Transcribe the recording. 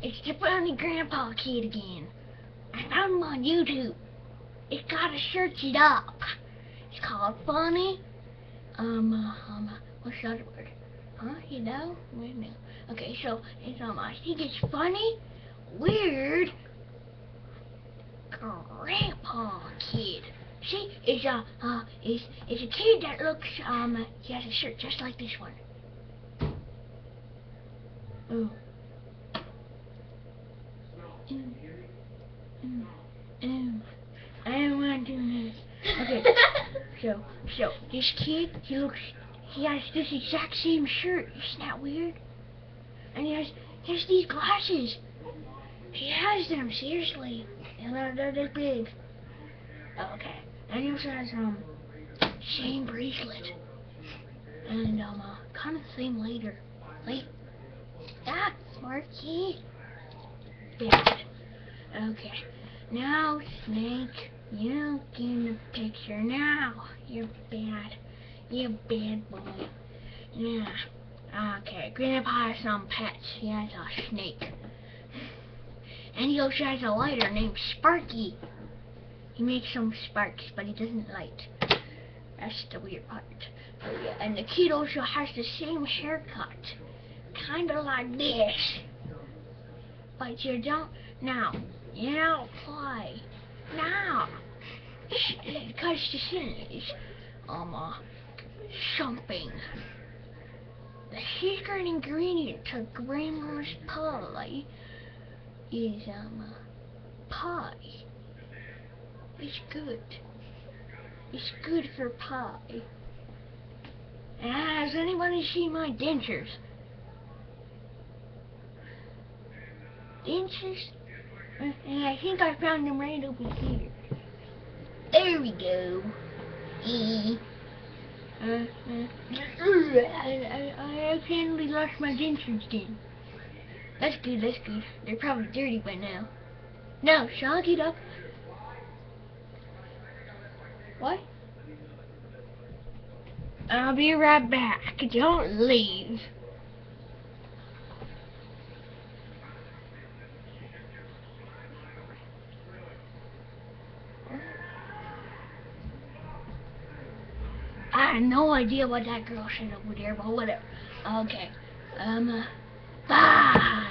It's the funny grandpa kid again. I found him on YouTube. It's gotta search it up. It's called funny. What's the other word? Huh? You know? Wait a minute. Okay, so it's I think it's funny, weird, grandpa kid. See, it's a kid that looks he has a shirt just like this one. Oh. I don't want to do this. Okay. So this kid, he has this exact same shirt. Isn't that weird? And he has these glasses. He has them, seriously. And they're this big. Okay. And he also has same bracelet. And kind of the same later. Smart kid. Bad. Okay. Now, Snake, you get in the picture now. You're bad. You're a bad boy. Yeah. Okay, Grandpa has some pets. He has a snake. And he also has a lighter named Sparky. He makes some sparks, but he doesn't light. That's the weird part. Oh, yeah. And the kid also has the same haircut. Kinda like this. But you don't... Now, you don't play. Now. Because the thing is, something. The secret ingredient to Grandma's pie is, pie. It's good. It's good for pie. And has anybody seen my dentures? Dentures? And I think I found them right over here. There we go. I apparently lost my dentures again. That's good, that's good. They're probably dirty by now. No, shall I get up? What? I'll be right back. Don't leave. I have no idea what that girl said over there, but whatever. Okay. Bye.